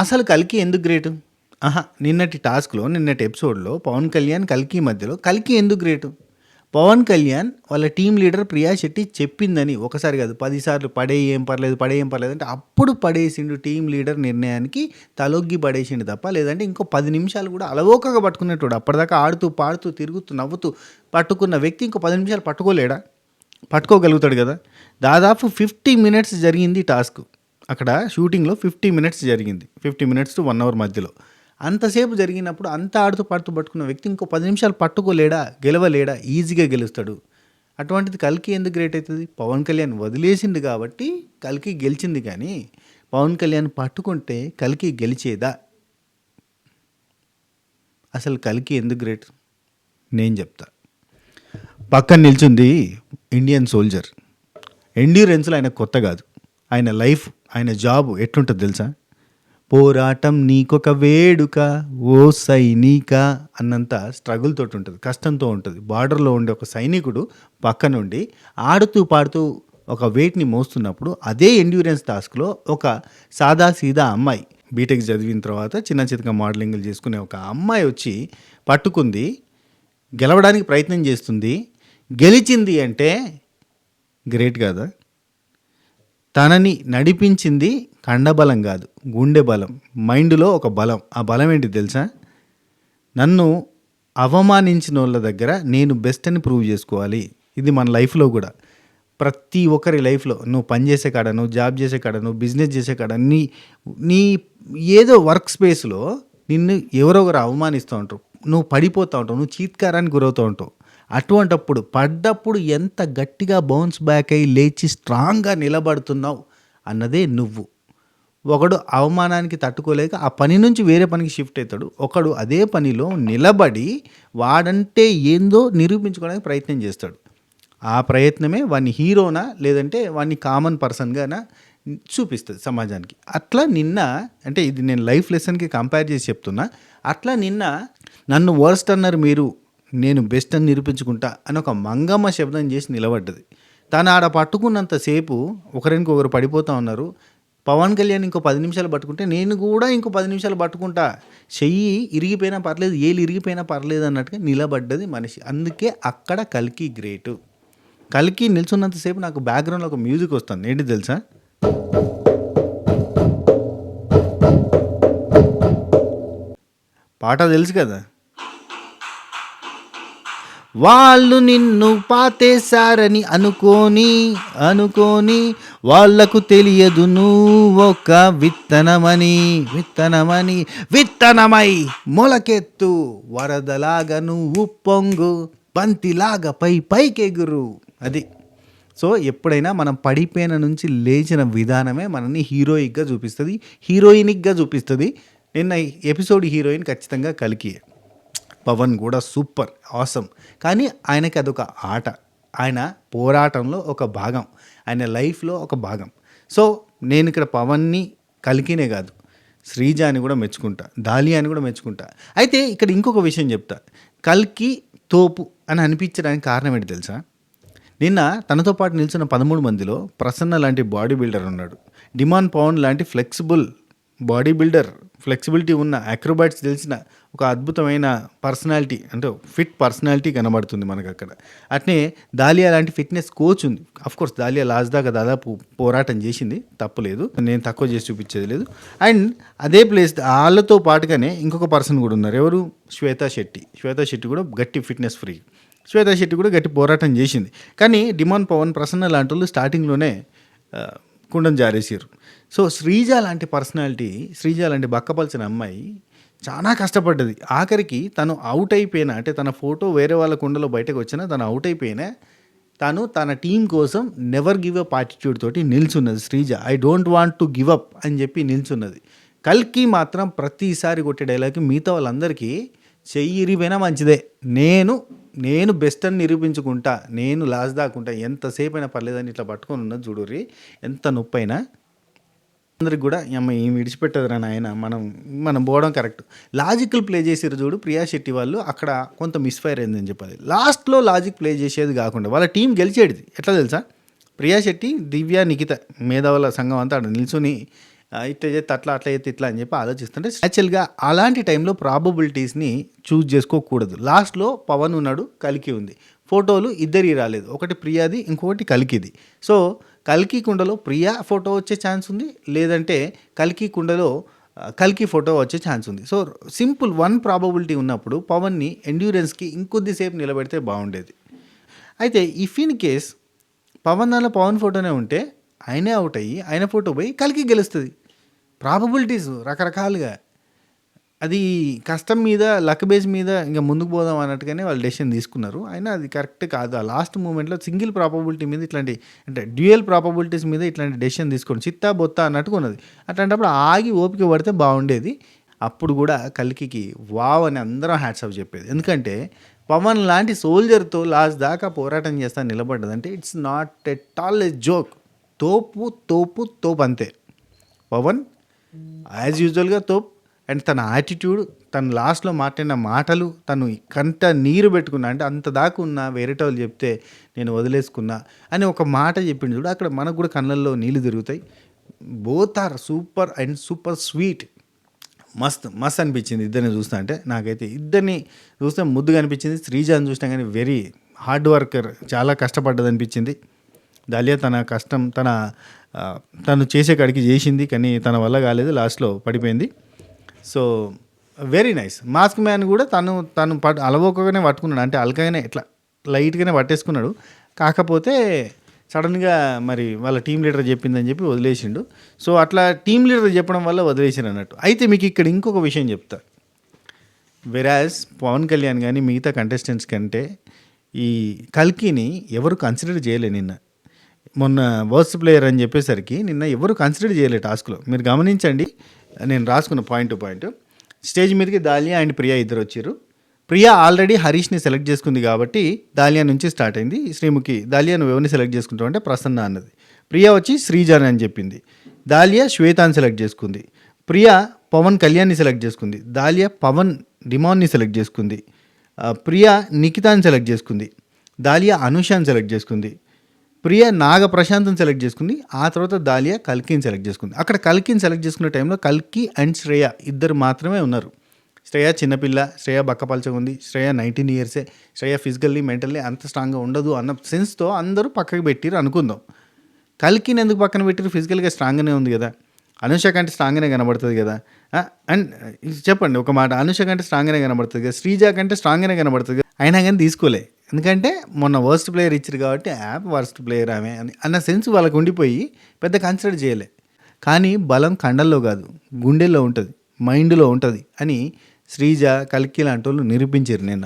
అసలు 'కల్కి' ఎందుకు గ్రేటు? నిన్నటి టాస్క్‌లో, నిన్నటి ఎపిసోడ్‌లో పవన్ కళ్యాణ్, 'కల్కి' మధ్యలో 'కల్కి' ఎందుకు గ్రేటు? పవన్ కళ్యాణ్ వాళ్ళ టీమ్ లీడర్ ప్రియా శెట్టి చెప్పిందని ఒకసారి కాదు 10 సార్లు పడేయి ఏం పర్లేదు, పడేయి ఏం పర్లేదు అంటే అప్పుడు పడేసిండు టీమ్ లీడర్ నిర్ణయానికి తలొగ్గి పడేసిండు తప్ప, లేదంటే ఇంకో 10 నిమిషాలు కూడా అలవోకగా పట్టుకునేటోడు. అప్పటిదాకా ఆడుతూ, పాడుతూ, తిరుగుతూ, నవ్వుతూ పట్టుకున్న వ్యక్తి ఇంకో 10 నిమిషాలు పట్టుకోలేడా? పట్టుకోగలుగుతాడు కదా! దాదాపు 50 మినిట్స్ జరిగింది టాస్క్. అక్కడ షూటింగ్‌లో 50 మినిట్స్ జరిగింది. 50 మినిట్స్ టు 1 అవర్ మధ్యలో. అంతసేపు జరిగినప్పుడు అంత ఆడుతూ పాడుతూ పట్టుకున్న వ్యక్తి ఇంకో 10 నిమిషాలు పట్టుకోలేడా? గెలవలేడా? ఈజీగా గెలుస్తాడు. అటువంటిది 'కల్కి' ఎందుకు గ్రేట్ అవుతుంది? పవన్ కళ్యాణ్ వదిలేసిండు కాబట్టి 'కల్కి' గెలిచింది కానీ, పవన్ కళ్యాణ్ పట్టుకుంటే 'కల్కి' గెలిచేదా? అసలు 'కల్కి' ఎందుకు గ్రేట్? నేను చెప్తా. పక్కన నిల్చుంది ఇండియన్ సోల్జర్. ఎండ్యూరెన్స్‌లో ఆయనకు కొత్త కాదు. ఆయన లైఫ్, ఆయన జాబ్ ఎట్లుంటుంది తెలుసా? పోరాటం నీకొక వేడుక ఓ సైనిక అన్నంత స్ట్రగుల్ తోటి ఉంటుంది, కష్టంతో ఉంటుంది. బార్డర్లో ఉండే ఒక సైనికుడు పక్క నుండి ఆడుతూ పాడుతూ ఒక వెయిట్ని మోస్తున్నప్పుడు అదే ఎండ్యూరెన్స్ టాస్క్లో ఒక సాదా సీదా అమ్మాయి, బీటెక్ చదివిన తర్వాత చిన్న చితక మోడలింగ్లు చేసుకునే ఒక అమ్మాయి వచ్చి పట్టుకుంది, గెలవడానికి ప్రయత్నం చేస్తుంది, గెలిచింది అంటే గ్రేట్ కాదా? తనని నడిపించింది కండబలం కాదు, గుండె బలం, మైండ్లో ఒక బలం. ఆ బలం ఏంటి తెలుసా? నన్ను అవమానించిన వాళ్ళ దగ్గర నేను బెస్ట్ అని ప్రూవ్ చేసుకోవాలి. ఇది మన లైఫ్లో కూడా, ప్రతి ఒక్కరి లైఫ్లో, నువ్వు పని చేసే కాడ, నువ్వు జాబ్ చేసే కాడ, నువ్వు బిజినెస్ చేసే కాడ, నీ నీ ఏదో వర్క్ స్పేస్లో నిన్ను ఎవరో ఒకరు అవమానిస్తూ ఉంటారు, నువ్వు పడిపోతూ ఉంటావు, నువ్వు చీత్కారానికి గురవుతూ ఉంటావు. అటువంటప్పుడు పడ్డప్పుడు ఎంత గట్టిగా బౌన్స్ బ్యాక్ అయ్యి లేచి స్ట్రాంగ్గా నిలబడుతున్నావు అన్నదే నువ్వు. ఒకడు అవమానానికి తట్టుకోలేక ఆ పని నుంచి వేరే పనికి షిఫ్ట్ అవుతాడు. ఒకడు అదే పనిలో నిలబడి వాడంటే ఏందో నిరూపించుకోవడానికి ప్రయత్నం చేస్తాడు. ఆ ప్రయత్నమే వాడిని హీరోనా లేదంటే వాడిని కామన్ పర్సన్గానా చూపిస్తుంది సమాజానికి. అట్లా నిన్న, అంటే ఇది నేను లైఫ్ లెసన్కి కంపేర్ చేసి చెప్తున్నా, అట్లా నిన్న నన్ను వర్స్ట్ అన్నారు మీరు, నేను బెస్ట్ అని నిరూపించుకుంటా అని ఒక మంగమ్మ శబ్దం చేసి నిలబడ్డది. తను ఆడ పట్టుకున్నంతసేపు ఒకరికొకరు పడిపోతూ ఉన్నారు. పవన్ కళ్యాణ్ ఇంకో 10 నిమిషాలు పట్టుకుంటే నేను కూడా ఇంకో 10 నిమిషాలు పట్టుకుంటా, చెయ్యి ఇరిగిపోయినా పర్లేదు, ఏలు ఇరిగిపోయినా పర్లేదు అన్నట్టుగా నిలబడ్డది మనిషి. అందుకే అక్కడ 'కల్కి' గ్రేటు. 'కల్కి' నిల్చున్నంతసేపు నాకు బ్యాక్గ్రౌండ్లో ఒక మ్యూజిక్ వస్తుంది. ఏంటి తెలుసా? పాట తెలుసు కదా? వాళ్ళు నిన్ను పాతేశారని అనుకోని వాళ్లకు తెలియదు నువ్వొక విత్తనమై మొలకెత్తు, వరదలాగా నువ్వు పొంగు, బంతిలాగా పైకెగురు. అది. సో ఎప్పుడైనా మనం పడిపోయిన నుంచి లేచిన విధానమే మనల్ని హీరోయినిక్గా చూపిస్తుంది. నిన్న ఎపిసోడ్ హీరోయిన్ ఖచ్చితంగా 'కల్కి'. పవన్ కూడా సూపర్ ఆసమ్. కానీ ఆయనకి అదొక ఆట, ఆయన పోరాటంలో ఒక భాగం, ఆయన లైఫ్లో ఒక భాగం. సో నేను ఇక్కడ పవన్ని, 'కల్కినే కాదు, శ్రీజాని కూడా మెచ్చుకుంటా, దాలియాని కూడా మెచ్చుకుంటా. అయితే ఇక్కడ ఇంకొక విషయం చెప్తా. 'కల్కి' తోపు అని అనిపించడానికి కారణం ఏంటి తెలుసా? నిన్న తనతో పాటు నిల్చున్న 13 మందిలో ప్రసన్న లాంటి బాడీ బిల్డర్ ఉన్నాడు, డిమాన్ పవన్ లాంటి ఫ్లెక్సిబుల్ బాడీ బిల్డర్, ఫ్లెక్సిబిలిటీ ఉన్న అక్రోబాట్స్ తెలిసిన ఒక అద్భుతమైన పర్సనాలిటీ, అంటే ఫిట్ పర్సనాలిటీ కనబడుతుంది మనకు అక్కడ. అట్నే దాలియా లాంటి ఫిట్నెస్ కోచ్ ఉంది. అఫ్కోర్స్ దాలియా లాస్ట్ దాకా దాదాపు పోరాటం చేసింది, తప్పులేదు, నేను తక్కువ చేసి చూపించేది లేదు. అండ్ అదే ప్లేస్ వాళ్ళతో పాటుగానే ఇంకొక పర్సన్ కూడా ఉన్నారు. ఎవరు? శ్వేతా శెట్టి కూడా గట్టి ఫిట్నెస్ ఫ్రీ. శ్వేతా శెట్టి కూడా గట్టి పోరాటం చేసింది. కానీ డిమాన్ పవన్, ప్రసన్న లాంటి వాళ్ళు స్టార్టింగ్లోనే కుండం జారేసారు. సో శ్రీజ లాంటి పర్సనాలిటీ, శ్రీజ లాంటి బక్కపల్చిన అమ్మాయి చాలా కష్టపడ్డది. ఆఖరికి తను అవుట్ అయిపోయినా, అంటే తన ఫోటో వేరే వాళ్ళ కుండలో బయటకు వచ్చినా తను అవుట్ అయిపోయినా తను తన టీం కోసం నెవర్ గివ్ అప్ యాటిట్యూడ్ తోటి నిల్చున్నది Sreeja. I don't want to give up అని చెప్పి నిల్చున్నది. 'కల్కి' మాత్రం ప్రతిసారి కొట్టే డైలాగ్కి మిగతా వాళ్ళందరికీ చెయ్యి ఇరిగిపోయినా మంచిదే, నేను బెస్ట్ అని నిరూపించుకుంటా, నేను లాస్ట్ దాకుంటా, ఎంతసేపు అయినా పర్లేదని ఇట్లా పట్టుకొని ఉన్నది చూడుర్రి, ఎంత నొప్పి అయినా. అందరికి కూడా ఏం విడిచిపెట్టదురా నాయన, మనం పోవడం కరెక్ట్. లాజికల్ ప్లే చేసారు చూడు ప్రియా శెట్టి వాళ్ళు, అక్కడ కొంత మిస్ఫైర్ అయిందని చెప్పాలి. లాస్ట్లో లాజిక్ ప్లే చేసేది కాకుండా వాళ్ళ టీం గెలిచేది ఎట్లా తెలుసా? ప్రియా శెట్టి, దివ్య, నిఖిత, మేధావుల సంఘం అంతా అక్కడ నిల్చుని ఇట్లా చేస్తే అట్లా అట్లా చేస్తే ఇట్లా అని చెప్పి ఆలోచిస్తుంటే యాక్చువల్గా అలాంటి టైంలో ప్రాబబిలిటీస్ని చూజ్ చేసుకోకూడదు. లాస్ట్లో పవన్ ఉన్నాడు, కల్కి ఉంది, ఫోటోలు ఇద్దరి రాలేదు, ఒకటి ప్రియాది ఇంకొకటి కల్కిది. సో కల్కి కుండలో ప్రియా ఫోటో వచ్చే ఛాన్స్ ఉంది, లేదంటే కల్కి కుండలో కల్కి ఫోటో వచ్చే ఛాన్స్ ఉంది. సో సింపుల్ వన్ ప్రాబబిలిటీ ఉన్నప్పుడు పవన్ని ఎండ్యూరెన్స్కి ఇంకొద్దిసేపు నిలబెడితే బాగుండేది. అయితే ఇఫ్ ఇన్ కేస్ పవన్ ఫోటోనే ఉంటే ఆయనే అవుట్ అయ్యి ఆయన ఫోటో పోయి కల్కి గెలుస్తుంది. ప్రాబబిలిటీస్ రకరకాలుగా, అది కష్టం మీద లక్ బేస్ మీద ఇంకా ముందుకు పోదాం అన్నట్టుగానే వాళ్ళు డెసిషన్ తీసుకున్నారు. అయినా అది కరెక్ట్ కాదు. ఆ లాస్ట్ మూమెంట్లో సింగిల్ ప్రాబబిలిటీ మీద ఇట్లాంటి, అంటే డ్యూయల్ ప్రాబబిలిటీస్ మీద ఇట్లాంటి డెసిషన్ తీసుకోండి, చిత్తా బొత్తా అన్నట్టుగా ఉన్నది. అట్లాంటప్పుడు ఆగి ఓపిక పడితే బాగుండేది. అప్పుడు కూడా కల్కికి వావ్ అని అందరం హ్యాట్స్ ఆఫ్ చెప్పేది. ఎందుకంటే పవన్ లాంటి సోల్జర్తో లాస్ట్ దాకా పోరాటం చేస్తా నిలబడ్డదంటే it's not at all a joke. తోపు తోపు తోపు అంతే. పవన్ యాజ్ యూజువల్గా తోపు. అండ్ తన యాటిట్యూడ్, తను లాస్ట్లో మాట్లాడిన మాటలు, తను కంట నీరు పెట్టుకున్నా, అంటే అంత దాకా ఉన్నా వేరేట వాళ్ళు చెప్తే నేను వదిలేసుకున్నా అని ఒక మాట చెప్పిండు చూడు, అక్కడ మనకు కూడా కళ్ళల్లో నీళ్ళు తిరుగుతాయి. Both are super and super sweet. మస్త్ అనిపించింది ఇద్దరిని చూస్తా. అంటే నాకైతే ఇద్దరిని చూస్తే ముద్దుగా అనిపించింది. శ్రీజాని చూసినా కానీ వెరీ హార్డ్ వర్కర్, చాలా కష్టపడ్డది అనిపించింది. దాలియా తన కష్టం తను చేసే కాడికి చేసింది, కానీ తన వల్ల కాలేదు, లాస్ట్లో పడిపోయింది. So very nice. Mask man కూడా తను అలవోకగానే పట్టుకున్నాడు, అంటే అలకగానే ఇట్లా లైట్గానే పట్టేసుకున్నాడు. కాకపోతే సడన్గా మరి వాళ్ళ టీం లీడర్ చెప్పిందని చెప్పి వదిలేసిండు. సో అట్లా టీం లీడర్ చెప్పడం వల్ల వదిలేసిండు అన్నట్టు. అయితే మీకు ఇక్కడ ఇంకొక విషయం చెప్తా. వెరాజ్ పవన్ కళ్యాణ్ కానీ మిగతా కంటెస్టెంట్స్ కంటే ఈ కల్కిని ఎవరు కన్సిడర్ చేయలే. నిన్న మొన్న వర్స్ట్ ప్లేయర్ అని చెప్పేసరికి నిన్న ఎవరు కన్సిడర్ చేయలే టాస్క్లో. మీరు గమనించండి, నేను రాసుకున్న పాయింట్ టు పాయింట్. స్టేజ్ మీదకి దాలియా అండ్ ప్రియా ఇద్దరు వచ్చారు. ప్రియా ఆల్రెడీ హరీష్ని సెలెక్ట్ చేసుకుంది కాబట్టి దాలియా నుంచి స్టార్ట్ అయింది. శ్రీముఖి దాలియా నువ్వు ఎవరిని సెలెక్ట్ చేసుకుంటావు అంటే ప్రసన్న అన్నది. ప్రియా వచ్చి శ్రీజాన్ అని చెప్పింది. దాలియా శ్వేతాన్ని సెలెక్ట్ చేసుకుంది. ప్రియా పవన్ కళ్యాణ్ని సెలెక్ట్ చేసుకుంది. దాలియా పవన్ డిమాన్ని సెలెక్ట్ చేసుకుంది. ప్రియా నిఖితాన్ని సెలెక్ట్ చేసుకుంది. దాలియా అనుషాన్ని సెలెక్ట్ చేసుకుంది. ప్రియా నాగ ప్రశాంత్ని సెలెక్ట్ చేసుకుంది. ఆ తర్వాత దాలియా కల్కిని సెలెక్ట్ చేసుకుంది. అక్కడ కల్కిని సెలెక్ట్ చేసుకునే టైంలో కల్కి అండ్ శ్రేయ ఇద్దరు మాత్రమే ఉన్నారు. శ్రేయ చిన్నపిల్ల, శ్రేయ బక్కపలచగా ఉంది, శ్రేయ 19 ఇయర్సే, శ్రేయ ఫిజికల్లీ మెంటల్లీ అంత స్ట్రాంగ్గా ఉండదు అన్న సెన్స్తో అందరూ పక్కకు పెట్టిరు అనుకుందాం. కల్కిని ఎందుకు పక్కన పెట్టిరు? ఫిజికల్గా స్ట్రాంగ్గానే ఉంది కదా, అనుష కంటే స్ట్రాంగ్గానే కనబడుతుంది కదా. అండ్ చెప్పండి ఒక మాట, అనుష కంటే స్ట్రాంగ్గానే కనబడుతుంది కదా, శ్రీజ కంటే స్ట్రాంగ్గానే కనబడుతుంది కదా. అయినా కానీ తీసుకోలే, ఎందుకంటే మొన్న వర్స్ట్ ప్లేయర్ ఇచ్చారు కాబట్టి యాప్ వర్స్ట్ ప్లేయర్ ఆమె అని అన్న సెన్స్ వాళ్ళకు ఉండిపోయి పెద్ద కన్సిడర్ చేయలే. కానీ బలం కండల్లో కాదు, గుండెల్లో ఉంటుంది, మైండ్లో ఉంటుంది అని శ్రీజ, కల్కి లాంటి వాళ్ళు నిరూపించారు నిన్న.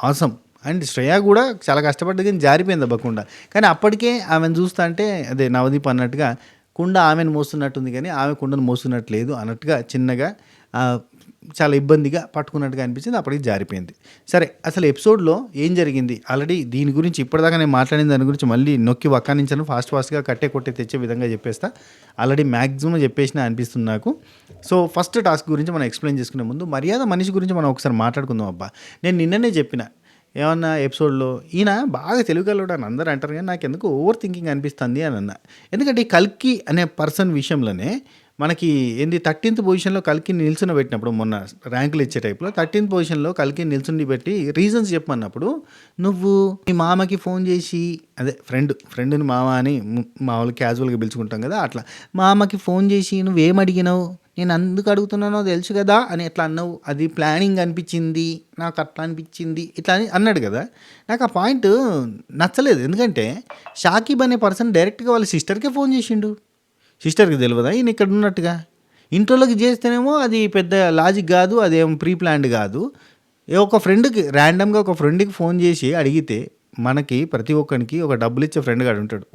ఆసం. అండ్ శ్రేయ కూడా చాలా కష్టపడ్డది కానీ జారిపోయింది అవ్వకుండా. కానీ అప్పటికే ఆమెను చూస్తా అంటే అదే నవదీప్ అన్నట్టుగా కుండ ఆమెను మోస్తున్నట్టుంది కానీ ఆమె కుండను మోస్తున్నట్టు లేదు అన్నట్టుగా చిన్నగా చాలా ఇబ్బందిగా పట్టుకున్నట్టుగా అనిపించింది. అప్పటికి జారిపోయింది. సరే, అసలు ఎపిసోడ్లో ఏం జరిగింది? ఆల్రెడీ దీని గురించి ఇప్పటిదాకా నేను మాట్లాడిన దాని గురించి మళ్ళీ నొక్కి వక్కానించాను, ఫాస్ట్గా కట్టే తెచ్చే విధంగా చెప్పేస్తా. ఆల్రెడీ మ్యాక్సిమం చెప్పేసినా అనిపిస్తుంది నాకు. సో ఫస్ట్ టాస్క్ గురించి మనం ఎక్స్ప్లెయిన్ చేసుకునే ముందు మర్యాద మనిషి గురించి మనం ఒకసారి మాట్లాడుకుందాం. అబ్బా, నేను నిన్ననే చెప్పిన ఏమన్నా ఎపిసోడ్లో ఈయన బాగా తెలుగులో అని అందరూ అంటారు కానీ నాకు ఎందుకు ఓవర్ థింకింగ్ అనిపిస్తుంది అని అన్న. ఎందుకంటే ఈ కల్కి అనే పర్సన్ విషయంలోనే మనకి 13th పొజిషన్లో కల్కిని నిల్చుని పెట్టినప్పుడు, మొన్న ర్యాంకులు ఇచ్చే టైప్లో 13th పొజిషన్లో కల్కిని నిల్చుని పెట్టి రీజన్స్ చెప్పమన్నప్పుడు, నువ్వు మీ మామకి ఫోన్ చేసి, అదే ఫ్రెండ్ని మామ అని మామూలు క్యాజువల్గా పిలుచుకుంటాం కదా, అట్లా మామకి ఫోన్ చేసి నువ్వేం అడిగినావు, నేను అందుకు అడుగుతున్నానో తెలుసు కదా అని ఎట్లా అన్నావు, అది ప్లానింగ్ అనిపించింది నాకు, అట్లా అనిపించింది ఇట్లా అని అన్నాడు కదా. నాకు ఆ పాయింట్ నచ్చలేదు. ఎందుకంటే షాకిబ్ అనే పర్సన్ డైరెక్ట్గా వాళ్ళ సిస్టర్కే ఫోన్ చేసిండు. సిస్టర్కి తెలియదా ఈయన ఇక్కడ ఉన్నట్టుగా? ఇంట్లోకి చేస్తేనేమో అది పెద్ద లాజిక్ కాదు, అదేం ప్రీ ప్లాన్డ్ కాదు. ఒక ఫ్రెండ్కి ర్యాండమ్గా ఒక ఫ్రెండ్కి ఫోన్ చేసి అడిగితే, మనకి ప్రతి ఒక్కరికి ఒక డబ్బులు ఇచ్చే ఫ్రెండ్ గాడు ఉంటాడు.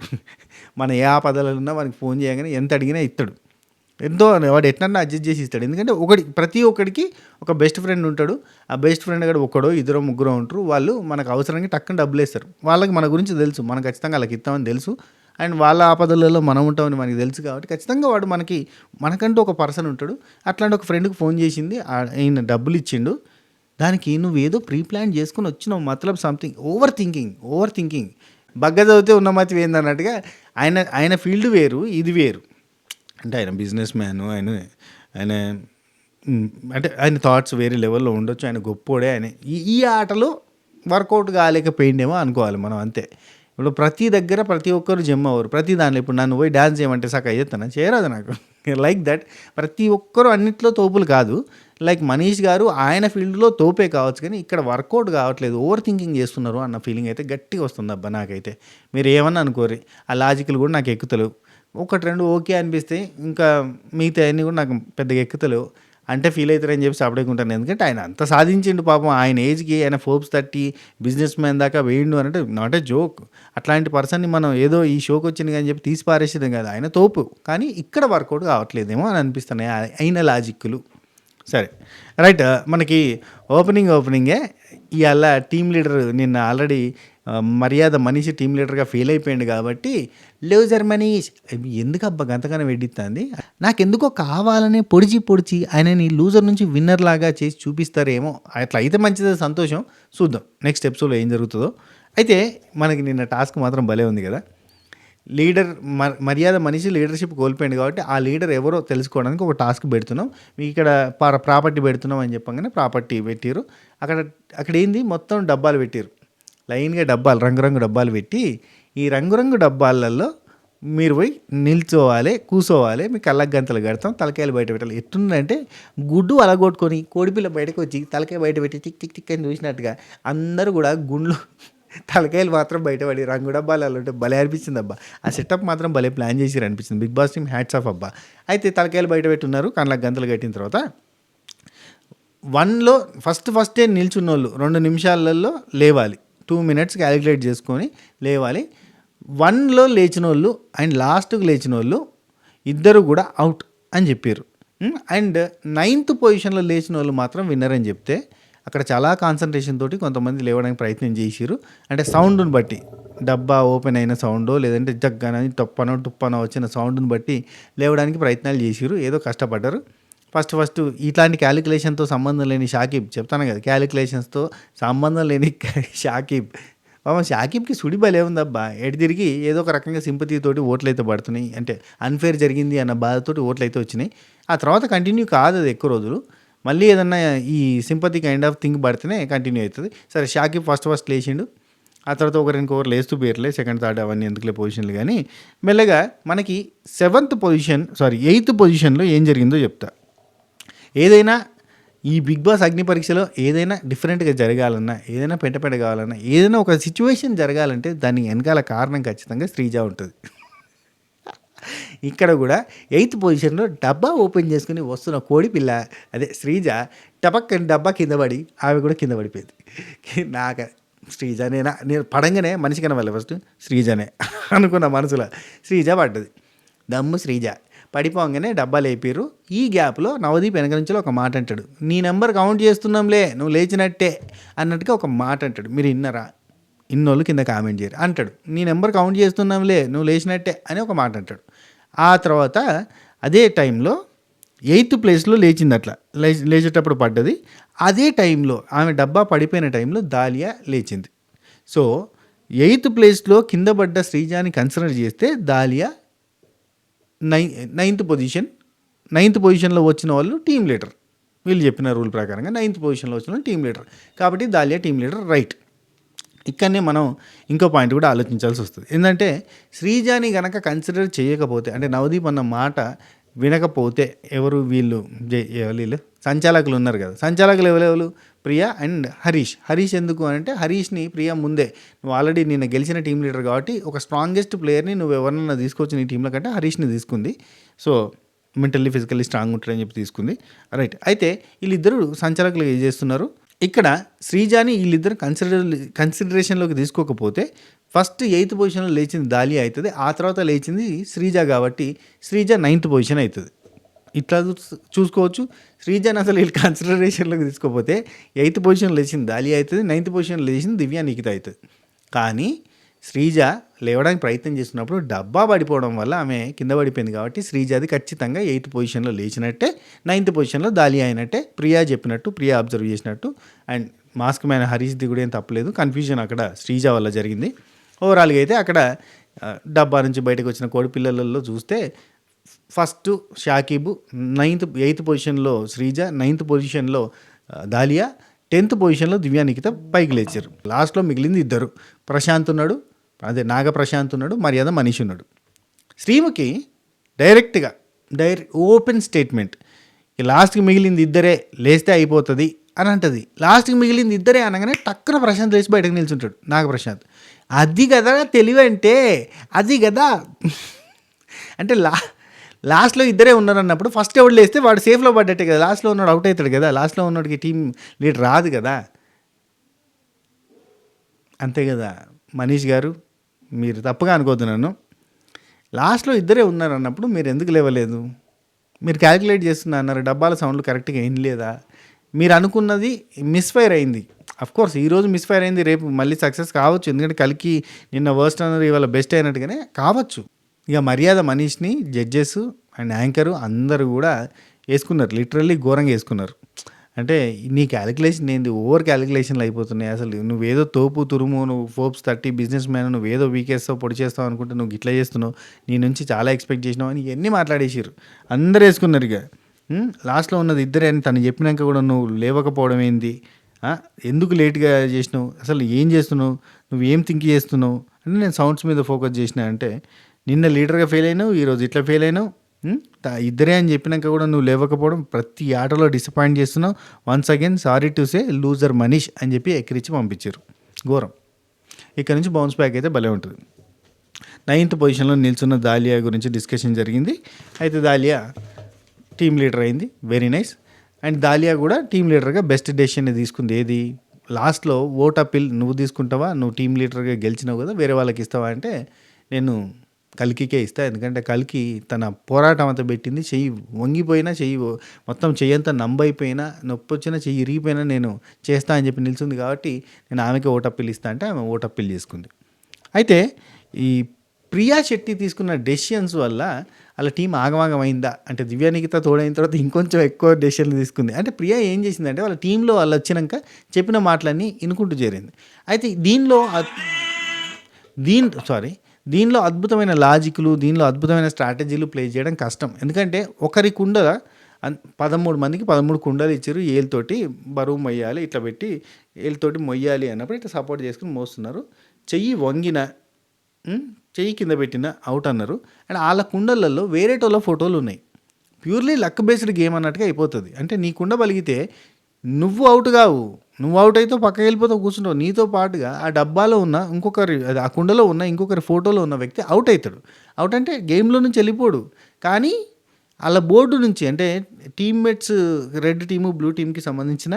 మన ఏ ఆపదలు ఉన్నా మనకి ఫోన్ చేయగానే ఎంత అడిగినా ఇస్తాడు, ఎంతో వాడు ఎట్లన్నా అడ్జస్ట్ చేసి ఇస్తాడు. ఎందుకంటే ప్రతి ఒక్కడికి ఒక బెస్ట్ ఫ్రెండ్ ఉంటాడు. ఆ బెస్ట్ ఫ్రెండ్ కూడా ఒకడో ఇద్దరు ముగ్గురు ఉంటారు. వాళ్ళు మనకు అవసరానికి టక్కున డబ్బులు వేస్తారు. వాళ్ళకి మన గురించి తెలుసు, మనం ఖచ్చితంగా వాళ్ళకి ఇస్తామని తెలుసు. అండ్ వాళ్ళ ఆపదలలో మనం ఉంటామని మనకి తెలుసు కాబట్టి ఖచ్చితంగా వాడు మనకంటూ ఒక పర్సన్ ఉంటాడు. అట్లాంటి ఒక ఫ్రెండ్కి ఫోన్ చేసింది, ఆయన డబ్బులు ఇచ్చిండు. దానికి నువ్వు ఏదో ప్రీ ప్లాన్ చేసుకుని వచ్చినావు, మతలబ్ సంథింగ్ ఓవర్ థింకింగ్ బగ్గ చదివితే ఉన్న మతి ఏందన్నట్టుగా. ఆయన ఫీల్డ్ వేరు, ఇది వేరు. అంటే ఆయన బిజినెస్ మ్యాను, ఆయన హ్మ్, అంటే ఆయన థాట్స్ వేరే లెవెల్‌లో ఉండొచ్చు. ఆయన గొప్పోడే ఆయన. ఈ ఈ ఆటలో వర్కౌట్ కాలేకపోయిండేమో అనుకోవాలి మనం అంతే. ఇప్పుడు ప్రతి దగ్గర ప్రతి ఒక్కరు జెమ్ అవ్వరు. ప్రతి దాంట్లో ఇప్పుడు నన్ను పోయి డాన్స్ చేయమంటే సక్కగా చేత్తనా? చేయరాదు నాకు. లైక్ దట్ ప్రతి ఒక్కరు అన్నిట్లో తోపులు కాదు. లైక్ 'మనీష్' గారు ఆయన ఫీల్డ్‌లో తోపే కావచ్చు కానీ ఇక్కడ వర్కౌట్ కావట్లేదు. ఓవర్ థింకింగ్ చేస్తున్నారు అన్న ఫీలింగ్ అయితే గట్టిగా వస్తుందబ్బా నాకైతే. మీరేమన్నా అనుకోర్రి. ఆ లాజిక్‌లు కూడా నాకు ఎక్కుతలేవు. ఒకటి, 2 ఓకే అనిపిస్తాయి. ఇంకా మిగతాయన్నీ కూడా నాకు పెద్దగా ఎక్కుతలేవు. అంటే ఫీల్ అవుతారని చెప్పి సపరేట్‌గుంటాను. ఎందుకంటే ఆయన అంత సాధించిండు పాపం. ఆయన ఏజ్‌కి ఆయన ఫోర్బ్స్ 30 బిజినెస్ మ్యాన్ దాకా వేయిండు అనంటే నాట్ ఎ జోక్. అట్లాంటి పర్సన్‌ని మనం ఏదో ఈ షోకొచ్చిండు అని చెప్పి తీసి పారేసేదేం కాదు. ఆయన తోపు. కానీ ఇక్కడ వర్కౌట్ కావట్లేదేమో అని అనిపిస్తున్నాయి అయిన లాజిక్కులు. సరే. రైట్. మనకి ఓపెనింగే ఇయాల టీమ్ లీడర్ నిన్న ఆల్రెడీ 'మర్యాద మనీష్' టీమ్ లీడర్‌గా ఫెయిల్ అయిపోయిండు కాబట్టి, లూజర్ మనీష్ ఎందుకబ్బా గంతగనం ఎడ్డిత్తాంది? నాకెందుకో కావాలనే పొడిచి ఆయనని లూజర్ నుంచి విన్నర్ లాగా చేసి చూపిస్తారేమో! అట్లా అయితే మంచిదే సంతోషం. చూద్దాం నెక్స్ట్ ఎపిసోడ్‌లో ఏం జరుగుతదో. అయితే మనకి నిన్న టాస్క్ మాత్రం భలే ఉంది కదా! లీడర్ 'మర్యాద మనీష్' లీడర్‌షిప్ కోల్పోయిండు కాబట్టి, ఆ లీడర్ ఎవరో తెలుసుకోవడానికి ఒక టాస్క్ పెడుతున్నాం. మీకిక్కడ ప్రాపర్టీ పెడుతున్నాం అని చెప్పంగానే ప్రాపర్టీ పెట్టిర్రు. అక్కడేంది మొత్తం డబ్బాలు పెట్టిర్రు. లైన్‌గా డబ్బాలు రంగురంగు డబ్బాలు పెట్టి, ఈ రంగురంగు డబ్బాలలో మీరు పోయి నిల్చోవాలి, కూసోవాలి. మీ కళ్ళకి గంతలు కడతాం. తలకాయలు బయట పెట్టాలి. ఎట్టుందంటే గుడ్డు అలగొట్టుకొని కోడిపిల్ల బయటకు వచ్చి తలకాయ బయట పెట్టి టిక్ టిక్ టిక్ అని చూసినట్టుగా అందరూ కూడా గుండ్లు తలకాయలు మాత్రం బయటపడి రంగు డబ్బాలలో ఉంటే భలే అనిపించింది అబ్బా. ఆ సెటప్ మాత్రం భలే ప్లాన్ చేసిర్రు అనిపించింది. Big boss team hats off అబ్బా. అయితే తలకాయలు బయట పెట్టున్నారు. కళ్ళకి గంతలు కట్టిన తర్వాత 1లో ఫస్టే నిల్చున్నోళ్ళు 2 నిమిషాలలో లేవాలి. 2 మినిట్స్ క్యాలిక్యులేట్ చేసుకొని లేవాలి. 1లో లేచినోళ్ళు అండ్ లాస్ట్‌కి లేచినోళ్ళు ఇద్దరు కూడా అవుట్ అని చెప్పిర్రు. అండ్ 9థ్ పొజిషన్‌లో లేచినోళ్ళు మాత్రం విన్నర్ అని చెప్తే, అక్కడ చాలా కాన్సంట్రేషన్ తోటి కొంతమంది లేవడానికి ప్రయత్నం చేసిర్రు. అంటే సౌండ్‌ని బట్టి డబ్బా ఓపెన్ అయిన సౌండో లేదంటే జగ్గనని టుప్పనో వచ్చిన సౌండ్‌ని బట్టి లేవడానికి ప్రయత్నాలు చేసిర్రు. ఏదో కష్టపడ్డారు. ఫస్ట్ ఇట్లాంటి క్యాలిక్యులేషన్‌తో సంబంధం లేని షాకిబ్ చెప్తాను కదా! క్యాలిక్యులేషన్స్‌తో సంబంధం లేని షాకిబ్. పాపం షాకిబ్‌కి సుడి భలే ఉందబ్బా! ఎటు తిరిగి ఏదో ఒక రకంగా సింపతితోటి ఓట్లయితే పడుతున్నాయి. అంటే అన్‌ఫెయిర్ జరిగింది అన్న బాధతోటి ఓట్లయితే వచ్చినాయి. ఆ తర్వాత కంటిన్యూ కాదది ఎక్కువ రోజులు. మళ్ళీ ఏదన్నా ఈ సింపతి కైండ్ ఆఫ్ థింగ్ పడితేనే కంటిన్యూ అవుతది. సరే షాకిబ్ ఫస్ట్ లేచిండు. ఆ తర్వాత ఒకరికొకరు లేస్తూ పోయిర్రులే. సెకండ్, థర్డ్ అవన్నీ ఎందుకులే పొజిషన్‌లు గానీ, మెల్లగా మనకి 8థ్ పొజిషన్‌లో ఏం జరిగిందో చెప్తా. ఏదైనా ఈ 'బిగ్ బాస్' అగ్ని పరీక్షలో ఏదైనా డిఫరెంట్‌గా జరగాలన్నా, ఏదైనా పెంట కావాలన్నా, ఏదైనా ఒక సిట్యుయేషన్ జరగాలంటే దాని వెనకాల కారణం ఖచ్చితంగా శ్రీజ ఉంటది. ఇక్కడ కూడా 8థ్ పొజిషన్‌లో డబ్బా ఓపెన్ చేసుకొని వస్తున్న కోడిపిల్ల అదే శ్రీజ టపక్కని డబ్బా కింద పడి ఆమె కూడా కింద పడిపోయింది. నాక శ్రీజనేనా నేను పడంగానే మనిషి కనపడలే ఫస్ట్ శ్రీజనే అనుకున్న మనసులో. శ్రీజ పడ్డది. దమ్ము శ్రీజ. పడిపోగానే డబ్బాలు వేపిర్రు. ఈ గ్యాప్‌లో నవదీప్ వెనక నుంచి ఒక మాట అంటాడు. నీ నెంబర్ కౌంట్ చేస్తున్నాంలే నువ్వు లేచినట్టే అన్నట్టుగా ఒక మాట అంటాడు. మీరు ఇన్నరా? ఇన్నోళ్ళు కింద కామెంట్ చేయరు అంటాడు. నీ నెంబర్ కౌంట్ చేస్తున్నాంలే నువ్వు లేచినట్టే అని ఒక మాట అంటాడు. ఆ తర్వాత అదే టైంలో 8థ్ ప్లేస్‌లో లేచింది అట్లా. లేచేటప్పుడు పడ్డది. అదే టైంలో ఆమె డబ్బా పడిపోయిన టైంలో దాలియా లేచింది. సో 8థ్ ప్లేస్‌లో కింద పడ్డ శ్రీజాని కన్సిడర్ చేస్తే దాలియా నైన్త్ పొజిషన్‌లో వచ్చిన వాళ్ళు టీమ్ లీడర్. వీళ్ళు చెప్పిన రూల్ ప్రకారంగా 9థ్ పొజిషన్‌లో వచ్చిన వాళ్ళు టీమ్ లీడర్. కాబట్టి దాలియా టీమ్ లీడర్ రైట్. ఇక్కడనే మనం ఇంకో పాయింట్ కూడా ఆలోచించాల్సి వస్తుంది. ఏంటంటే శ్రీజాని గనక కన్సిడర్ చేయకపోతే అంటే నవదీప్ అన్న మాట వినకపోతే ఎవరు వీళ్ళు సంచాలకులు ఉన్నారు కదా, సంచాలకులు ఎవరెవరు ప్రియా అండ్ హరీష్ ఎందుకు అంటే హరీష్ని ప్రియా ముందే నువ్వు ఆల్రెడీ నిన్న గెలిచిన టీం లీడర్ కాబట్టి ఒక స్ట్రాంగెస్ట్ ప్లేయర్ని నువ్వు ఎవరన్నా తీసుకోవచ్చు నీ టీంలో కంటే హరీష్ని తీసుకుంది. సో మెంటల్లీ ఫిజికల్లీ స్ట్రాంగ్ ఉంటారని చెప్పి తీసుకుంది రైట్. అయితే వీళ్ళిద్దరూ సంచాలకులు ఏం చేస్తున్నారు ఇక్కడ శ్రీజాని వీళ్ళిద్దరు కన్సిడరేషన్లోకి తీసుకోకపోతే ఫస్ట్ 8థ్ పొజిషన్లో లేచింది దాలియా అవుతుంది. ఆ తర్వాత లేచింది శ్రీజ కాబట్టి శ్రీజ 9థ్ పొజిషన్ అవుతుంది. ఇట్లా చూసుకోవచ్చు. శ్రీజాని అసలు వీళ్ళు కన్సిడరేషన్లోకి తీసుకోకపోతే 8థ్ పొజిషన్లో లేచింది దాలియా అవుతుంది, 9థ్ పొజిషన్లో లేచింది దివ్య నిఖిత అవుతుంది. కానీ శ్రీజ లేవడానికి ప్రయత్నం చేస్తున్నప్పుడు డబ్బా పడిపోవడం వల్ల ఆమె కింద పడిపోయింది కాబట్టి శ్రీజాది ఖచ్చితంగా 8థ్ పొజిషన్లో లేచినట్టే, 9థ్ పొజిషన్లో దాలియా అయినట్టే. ప్రియా చెప్పినట్టు, ప్రియా అబ్జర్వ్ చేసినట్టు అండ్ మాస్క్ మ్యాన్ హరీష్ది కూడా ఏం తప్పలేదు. కన్ఫ్యూజన్ అక్కడ శ్రీజ వల్ల జరిగింది. ఓవరాల్గా అయితే అక్కడ డబ్బా నుంచి బయటకు వచ్చిన కోడి పిల్లలలో చూస్తే ఫస్ట్ షాకిబు, 8th పొజిషన్లో శ్రీజ, 9th పొజిషన్లో దాలియా, 10th పొజిషన్లో దివ్యానికిత పైకి లేచారు. లాస్ట్లో మిగిలింది ఇద్దరు, ప్రశాంత్ ఉన్నాడు, అదే నాగ ప్రశాంత్ ఉన్నాడు, మర్యాద మనీష్ ఉన్నాడు. శ్రీముఖి డైరెక్ట్గా ఓపెన్ స్టేట్మెంట్, లాస్ట్కి మిగిలింది ఇద్దరే, లేస్తే అయిపోతుంది అని అంటది. లాస్ట్కి మిగిలింది ఇద్దరే అనగానే టక్కున ప్రశాంత్ లేచి బయటకు నిల్చుంటాడు, నాగ ప్రశాంత్. అది కదా తెలివి అంటే, అది కదా అంటే లాస్ట్లో ఇద్దరే ఉన్నారు అన్నప్పుడు ఫస్ట్ ఎవడు లేస్తే వాడు సేఫ్లో పడ్డట్టే కదా. లాస్ట్లో ఉన్నాడు అవుట్ అవుతాడు కదా, లాస్ట్లో ఉన్నోడికి టీం లీడర్ రాదు కదా, అంతే కదా. మనీష్ గారు మీరు తప్పుగా అనుకోవద్దు నన్ను, లాస్ట్లో ఇద్దరే ఉన్నారు అన్నప్పుడు మీరు ఎందుకు లేవలేదు? మీరు క్యాలిక్యులేట్ చేస్తున్నా అన్నారు, డబ్బాల సౌండ్లు కరెక్ట్గా ఏం లేదా? మీరు అనుకున్నది మిస్ఫైర్ అయింది. అఫ్కోర్స్ ఈరోజు మిస్ఫైర్ అయింది, రేపు మళ్ళీ సక్సెస్ కావచ్చు. ఎందుకంటే కలికి నిన్న వర్స్ట్ అన్నారు, ఇవాళ బెస్ట్ అయినట్టుగానే కావచ్చు. ఇక మర్యాద మనీష్ని జడ్జెస్ అండ్ యాంకరు అందరూ కూడా వేసుకున్నారు, లిటరల్లీ ఘోరంగా వేసుకున్నారు. అంటే నీ క్యాలిక్యులేషన్ ఏంది, ఓవర్ క్యాలిక్యులేషన్లు అయిపోతున్నాయి. అసలు నువ్వేదో తోపు తురుము, నువ్వు ఫోర్బ్స్ 30 బిజినెస్ మ్యాన్, నువ్వేదో వీకేస్తావు పొడి చేస్తావు అనుకుంటే నువ్వు ఇట్లా చేస్తున్నావు, నీ నుంచి చాలా ఎక్స్పెక్ట్ చేసినావు అని ఇవన్నీ మాట్లాడేసారు, అందరు వేసుకున్నారు. ఇక లాస్ట్లో ఉన్నది ఇద్దరే అని తను చెప్పినాక కూడా నువ్వు లేవకపోవడం ఏంది, ఎందుకు లేట్గా చేసినావు, అసలు ఏం చేస్తున్నావు, నువ్వు ఏం థింక్ చేస్తున్నావు అంటే నేను సౌండ్స్ మీద ఫోకస్ చేసిన అంటే నిన్న లీడర్గా ఫెయిల్ అయినావు, ఈరోజు ఇట్లా ఫెయిల్ అయినావు, ఇద్దరే అని చెప్పినాక కూడా నువ్వు లేవకపోవడం, ప్రతి ఆటలో డిసప్పాయింట్ చేస్తున్నావు. Once again sorry to say loser Manish అని చెప్పి ఎక్కిరించి పంపించారు. ఘోరం. ఇక్కడ నుంచి బౌన్స్ బ్యాక్ అయితే భలే ఉంటుంది. 9th పొజిషన్లో నిల్చున్న దాలియా గురించి డిస్కషన్ జరిగింది. అయితే దాలియా టీమ్ లీడర్ అయింది, వెరీ నైస్. అండ్ దాలియా కూడా టీమ్ లీడర్గా బెస్ట్ డెసిషన్ తీసుకుంది. ఏది లాస్ట్లో ఓట్ అప్పీల్ నువ్వు తీసుకుంటావా, నువ్వు టీమ్ లీడర్గా గెలిచినావు కదా, వేరే వాళ్ళకి ఇస్తావా అంటే నేను కల్కికే ఇస్తా, ఎందుకంటే కల్కి తన పోరాటం అంతా పెట్టింది, చెయ్యి వంగిపోయినా, చెయ్యి మొత్తం చెయ్యంతా నంబైపోయినా, నొప్పి వచ్చినా, చెయ్యి ఇరిగిపోయినా నేను చేస్తా అని చెప్పి నిల్చుంది కాబట్టి నేను ఆమెకే ఓటప్పీలు ఇస్తా అంటే ఆమె ఓటప్పీలు చేసుకుంది. అయితే ఈ ప్రియా శెట్టి తీసుకున్న డెసిషన్స్ వల్ల అలా టీం ఆగమాగమైందా అంటే దివ్యానికిత తోడైన తర్వాత ఇంకొంచెం ఎక్కువ డెసిషన్లు తీసుకుంది. అంటే ప్రియా ఏం చేసిందంటే వాళ్ళ టీంలో వాళ్ళు వచ్చినాక చెప్పిన మాటలన్నీ ఇనుకుంటూ చేరింది. అయితే దీనిలో అద్భుతమైన లాజిక్లు, దీనిలో అద్భుతమైన స్ట్రాటజీలు ప్లే చేయడం కష్టం. ఎందుకంటే ఒకరి కుండ 13 మందికి 13 కుండలు ఇచ్చారు, ఏళ్ళతోటి బరువు మొయ్యాలి, ఇట్లా పెట్టి ఏళ్ళతోటి మొయ్యాలి అన్నప్పుడు ఇట్లా సపోర్ట్ చేసుకుని మోస్తున్నారు. చెయ్యి వంగిన, చెయ్యి కింద పెట్టిన అవుట్ అన్నారు. అండ్ వాళ్ళ కుండలలో వేరేటోళ్ళ ఫోటోలు ఉన్నాయి. ప్యూర్లీ లక్ బేస్డ్ గేమ్ అన్నట్టుగా అయిపోతుంది. అంటే నీ కుండ పలిగితే నువ్వు అవుట్ కావు, నువ్వు అవుట్ అయితే పక్కకి వెళ్ళిపోతావు, కూర్చుంటావు. నీతో పాటుగా ఆ డబ్బాలో ఉన్న ఇంకొకరి, అది ఆ కుండలో ఉన్న ఇంకొకరి ఫోటోలో ఉన్న వ్యక్తి అవుట్ అవుతాడు. అవుట్ అంటే గేమ్లో నుంచి వెళ్ళిపోడు, కానీ అలా బోర్డు నుంచి, అంటే టీమ్మేట్స్ రెడ్ టీము బ్లూ టీంకి సంబంధించిన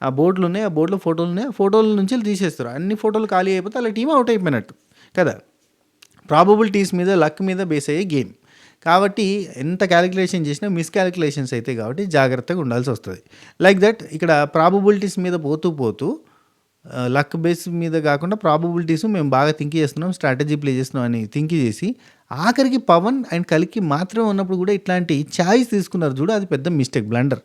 ఆ బోర్డులు ఉన్నాయి, ఆ బోర్డులో ఫోటోలు ఉన్నాయి, ఆ ఫోటోల నుంచి తీసేస్తారు. అన్ని ఫోటోలు ఖాళీ అయిపోతే అలా టీం అవుట్ అయిపోయినట్టు కదా. ప్రాబబిలిటీస్ మీద, లక్ మీద బేస్ అయ్యే గేమ్ కాబట్టి ఎంత క్యాలిక్యులేషన్ చేసినా మిస్క్యాలిక్యులేషన్స్ అయితే కాబట్టి జాగ్రత్తగా ఉండాల్సి వస్తుంది. లైక్ దట్ ఇక్కడ ప్రాబబిలిటీస్ మీద పోతూ లక్ బేస్ మీద కాకుండా ప్రాబబిలిటీస్ మేము బాగా థింక్ చేస్తున్నాం, స్ట్రాటజీ ప్లే చేస్తున్నాం అని థింక్ చేసి ఆఖరికి పవన్ అండ్ కలికి మాత్రమే ఉన్నప్పుడు కూడా ఇట్లాంటి ఛాయిస్ తీసుకున్నారు చూడు, అది పెద్ద మిస్టేక్, బ్లండర్.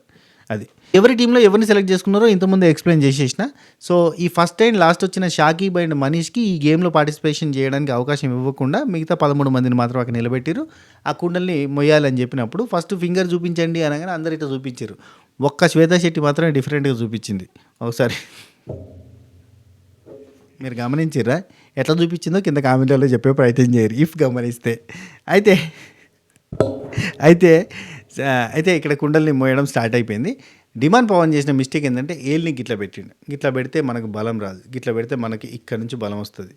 అది ఎవరి టీంలో ఎవరిని సెలెక్ట్ చేసుకున్నారో ఇంతకుముందు ఎక్స్ప్లెయిన్ చేసేసిన. సో ఈ ఫస్ట్ అండ్ లాస్ట్ వచ్చిన షాకీబ్ అండ్ మనీష్కి ఈ గేమ్లో పార్టిసిపేషన్ చేయడానికి అవకాశం ఇవ్వకుండా మిగతా 13 మందిని మాత్రం అక్కడ నిలబెట్టారు. ఆ కుండల్ని మొయ్యాలని చెప్పినప్పుడు ఫస్ట్ ఫింగర్ చూపించండి అనగానే అందరు ఇట్లా చూపించారు. ఒక్క శ్వేతా శెట్టి మాత్రమే డిఫరెంట్గా చూపించింది. ఒకసారి మీరు గమనించారా ఎట్లా చూపించిందో కింద కామెంట్లలో చెప్పే ప్రయత్నం చేయరు ఇఫ్ గమనిస్తే. అయితే ఇక్కడ కుండల్ని మోయడం స్టార్ట్ అయిపోయింది. డిమాండ్ పవన్ చేసిన మిస్టేక్ ఏంటంటే ఏల్ని గిట్లా పెట్టిండు. గిట్లా పెడితే మనకు బలం రాదు, గిట్లా పెడితే మనకి ఇక్కడ నుంచి బలం వస్తుంది,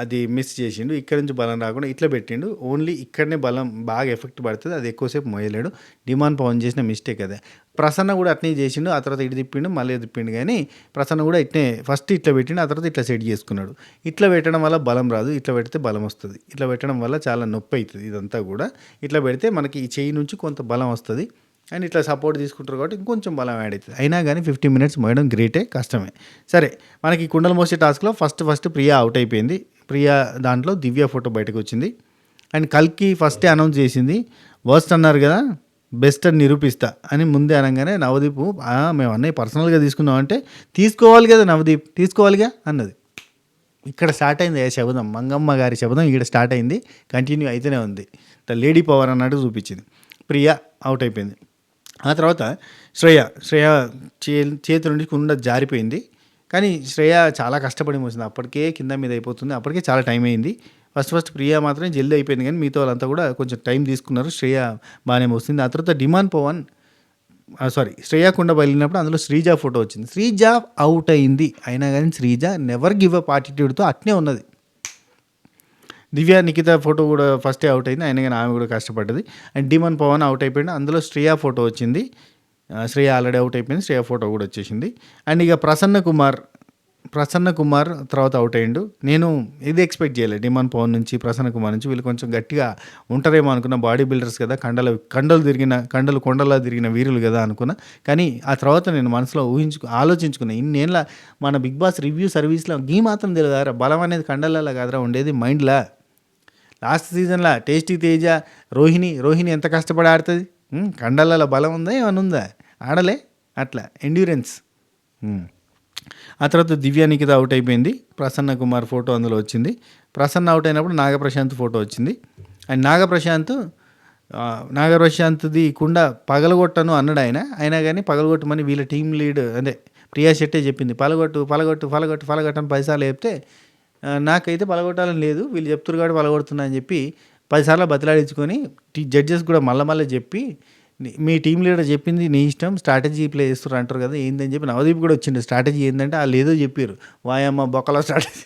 అది మిస్ చేసిండు. ఇక్కడ నుంచి బలం రాకుండా ఇట్లా పెట్టిండు, ఓన్లీ ఇక్కడనే బలం బాగా ఎఫెక్ట్ పడుతుంది, అది ఎక్కువసేపు మోయలేడు. డిమాండ్ పవన్ చేసిన మిస్టేక్ అదే. ప్రసన్న కూడా అట్నే చేసిండు, ఆ తర్వాత ఇటు తిప్పిండు, మళ్ళీ తిప్పిండు. కానీ ప్రసన్న కూడా ఇట్నే ఫస్ట్ ఇట్లా పెట్టిండు, ఆ తర్వాత ఇట్లా సెట్ చేసుకున్నాడు. ఇట్లా పెట్టడం వల్ల బలం రాదు, ఇట్లా పెడితే బలం వస్తుంది. ఇట్లా పెట్టడం వల్ల చాలా నొప్పి అవుతుంది. ఇదంతా కూడా ఇట్లా పెడితే మనకి ఈ చెయ్యి నుంచి కొంత బలం వస్తుంది అండ్ ఇట్లా సపోర్ట్ తీసుకుంటారు కాబట్టి ఇంకొంచెం బలం యాడ్ అవుతుంది. అయినా కానీ 15 minutes మోయడం గ్రేటే, కష్టమే. సరే, మనకి కుండలు మోసే టాస్క్లో ఫస్ట్ ప్రియా అవుట్ అయిపోయింది. ప్రియా దాంట్లో దివ్య ఫోటో బయటకు వచ్చింది. అండ్ కల్కి ఫస్టే అనౌన్స్ చేసింది, వర్స్ట్ అన్నారు కదా బెస్ట్ అని నిరూపిస్తా అని ముందే అనగానే నవదీప్ మేము అన్నయ్య పర్సనల్గా తీసుకున్నాం అంటే తీసుకోవాలి కదా నవదీప్, తీసుకోవాలిగా అన్నది. ఇక్కడ స్టార్ట్ అయింది ఆ శబదం, మంగమ్మ గారి శబదం ఇక్కడ స్టార్ట్ అయింది, కంటిన్యూ అయితేనే ఉంది. ద లేడీ పవర్ అన్నట్టు చూపించింది. ప్రియా అవుట్ అయిపోయింది. ఆ తర్వాత శ్రేయ చేతి నుండి కుండ జారిపోయింది. కానీ శ్రేయ చాలా కష్టపడి మోసింది, అప్పటికే కింద మీద అయిపోతుంది, అప్పటికే చాలా టైం అయింది. ఫస్ట్ ప్రియా మాత్రం జల్దీ అయిపోయింది, కానీ మిగతా వాళ్ళంతా కూడా కొంచెం టైం తీసుకున్నారు. శ్రేయ బాగానే మోస్తుంది. ఆ తర్వాత డిమాండ్ పవన్ శ్రేయ కుండ బయలినప్పుడు అందులో శ్రీజ ఫోటో వచ్చింది. శ్రీజ అవుట్ అయింది, అయినా కానీ శ్రీజ నెవర్ గివ్ అప్ యాటిట్యూడ్తో అట్నే ఉన్నది. దివ్య నిఖిత ఫోటో కూడా ఫస్టే అవుట్ అయింది, అయినా కానీ ఆమె కూడా కష్టపడ్డది. అండ్ డిమాండ్ పవన్ అవుట్ అయిపోయింది, అందులో శ్రేయ ఫోటో వచ్చింది. శ్రేయ ఆల్రెడీ అవుట్ అయిపోయింది, శ్రేయ ఫోటో కూడా వచ్చేసింది. అండ్ ఇక ప్రసన్న కుమార్ తర్వాత అవుట్ అయ్యిండు. నేను ఇది ఎక్స్పెక్ట్ చేయలేదు డిమాండ్ పవన్ నుంచి, ప్రసన్న కుమార్ నుంచి. వీళ్ళు కొంచెం గట్టిగా ఉంటారేమో అనుకున్న, బాడీ బిల్డర్స్ కదా, కొండలా తిరిగిన వీరులు కదా అనుకున్నా. కానీ ఆ తర్వాత నేను మనసులో ఆలోచించుకున్నా, ఇన్నేళ్ళ మన బిగ్ బాస్ రివ్యూ సర్వీస్లో గీ మాత్రం తెలియదు, బలం అనేది కండలలో కాదురా ఉండేది, మైండ్లా. లాస్ట్ సీజన్లో టేస్టీ తేజ రోహిణి ఎంత కష్టపడి ఆడుతుంది, కండలలో బలం ఉందా ఏమన్నా ఉందా, ఆడలే అట్లా ఎండ్యూరెన్స్. ఆ తర్వాత దివ్య నిఖిత అవుట్ అయిపోయింది, ప్రసన్న కుమార్ ఫోటో అందులో వచ్చింది. ప్రసన్న అవుట్ అయినప్పుడు నాగప్రశాంత్ ఫోటో వచ్చింది. అండ్ నాగప్రశాంత్ది కుండ పగలగొట్టను అన్నాడు ఆయన, అయినా కానీ పగలగొట్టమని వీళ్ళ టీం లీడ్ అదే ప్రియా శెట్టే చెప్పింది, పగలగొట్టని 10 సార్లు చెప్తే నాకైతే పగలగొట్టాలని లేదు, వీళ్ళు చెప్తున్నారు కాబట్టి పగలగొడుతున్నా అని చెప్పి 10 సార్లు బతిలాడించుకొని జడ్జెస్ కూడా మళ్ళీ చెప్పి, మీ టీం లీడర్ చెప్పింది నీ ఇష్టం, స్ట్రాటజీ ప్లే చేస్తారు అంటారు కదా ఏందని చెప్పి నవదీప్ కూడా వచ్చిండు. స్ట్రాటజీ ఏంటంటే వాళ్ళు ఏదో చెప్పారు, వాయమ్మ బొక్కలో స్ట్రాటజీ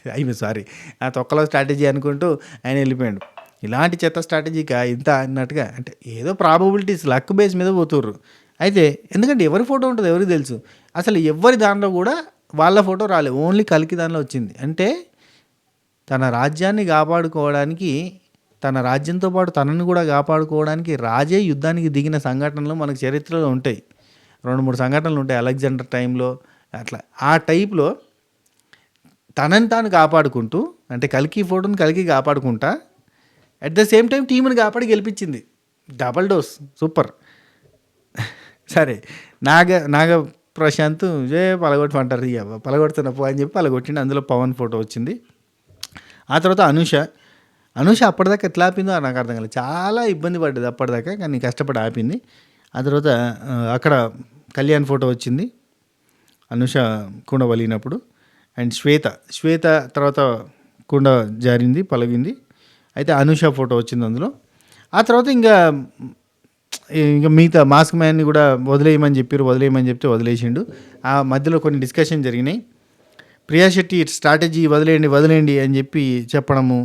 ఆ తొక్కలో స్ట్రాటజీ అనుకుంటూ ఆయన వెళ్ళిపోయాడు. ఇలాంటి చెత్త స్ట్రాటజీగా ఇంత అన్నట్టుగా, అంటే ఏదో ప్రాబబిలిటీస్ లక్ బేస్ మీద పోతుర్రు. అయితే ఎందుకంటే ఎవరి ఫోటో ఉంటుందో ఎవరికి తెలుసు, అసలు ఎవరి దాంట్లో కూడా వాళ్ళ ఫోటో రాలేదు, ఓన్లీ కలికి దానిలో వచ్చింది. అంటే తన రాజ్యాన్ని కాపాడుకోవడానికి, తన రాజ్యంతో పాటు తనని కూడా కాపాడుకోవడానికి రాజే యుద్ధానికి దిగిన సంఘటనలు మనకు చరిత్రలో ఉంటాయి. 2-3 సంఘటనలు ఉంటాయి అలెగ్జాండర్ టైంలో అట్లా. ఆ టైప్లో తనని తాను కాపాడుకుంటూ, అంటే కలికి ఫోటోని కలికి కాపాడుకుంటా, అట్ ద సేమ్ టైం టీంని కాపాడి గెలిపించింది. Double dose, super. సరే, నాగ ప్రశాంత్ పలగొట్టి అంటారు, పలగొడుతున్న పో అని చెప్పి పలగొట్టిండి. అందులో పవన్ ఫోటో వచ్చింది. ఆ తర్వాత అనూష అప్పటిదాకా ఎట్లా ఆపిందో నాకు అర్థం కాలేదు, చాలా ఇబ్బంది పడ్డది అప్పటిదాకా, కానీ కష్టపడి ఆపింది. ఆ తర్వాత అక్కడ కళ్యాణ్ ఫోటో వచ్చింది అనూష కుండ వలిగినప్పుడు. అండ్ శ్వేత తర్వాత కుండ జారింది, పలగింది. అయితే అనూష ఫోటో వచ్చింది అందులో. ఆ తర్వాత ఇంకా మిగతా మాస్క్ మ్యాన్ని కూడా వదిలేయమని చెప్తే వదిలేసిండు. ఆ మధ్యలో కొన్ని డిస్కషన్ జరిగినాయి. ప్రియా శెట్టి స్ట్రాటజీ వదిలేయండి అని చెప్పి చెప్పడము,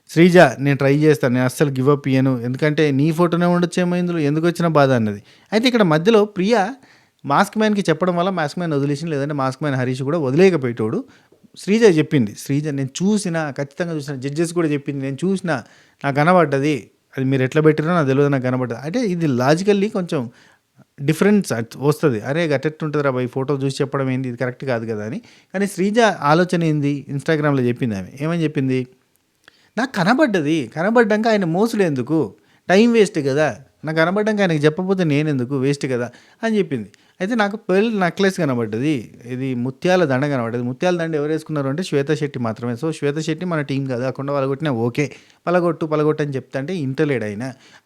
శ్రీజ నేను ట్రై చేస్తాను, నేను అస్సలు గివప్ ఇయ్యను, ఎందుకంటే నీ ఫోటోనే ఉండొచ్చేమో ఇందులో, ఎందుకు వచ్చిన బాధ అన్నది. అయితే ఇక్కడ మధ్యలో ప్రియా మాస్క్ మ్యాన్కి చెప్పడం వల్ల మాస్క్ మ్యాన్ వదిలేసింది, లేదంటే మాస్క్ మ్యాన్ హరీష్ కూడా వదిలేకపోయేటోడు. శ్రీజ చెప్పింది, నేను ఖచ్చితంగా చూసిన, జడ్జెస్ కూడా చెప్పింది, నేను చూసిన, నాకు కనబడ్డది, అది మీరు ఎట్లా పెట్టిరో నాకు తెలియదు, నాకు కనబడ్డది. అంటే ఇది లాజికల్లీ కొంచెం డిఫరెన్స్ వస్తుంది, అరే గట్టెట్టుంటుందిరా బై ఫోటో చూసి చెప్పడం ఏంది, ఇది కరెక్ట్ కాదు కదా అని. కానీ శ్రీజ ఆలోచన ఏంది, ఇన్స్టాగ్రామ్లో చెప్పింది ఆమె, ఏమని చెప్పింది, నాకు కనబడ్డాక ఆయన మోసులు ఎందుకు, టైం వేస్ట్ కదా, నాకు కనబడ్డాక ఆయనకి చెప్పకపోతే నేను ఎందుకు, వేస్ట్ కదా అని చెప్పింది. అయితే నాకు పెళ్ళి నెక్లెస్ కనబడ్డది, ఇది ముత్యాల దండ కనబడ్డది. ముత్యాల దండ ఎవరు వేసుకున్నారు అంటే శ్వేత శెట్టి మాత్రమే. సో శ్వేత శెట్టి మన టీం కాదు, కాకుండా పలగొట్టినా ఓకే, పలగొట్టు అని చెప్తా అంటే ఇంటలేడు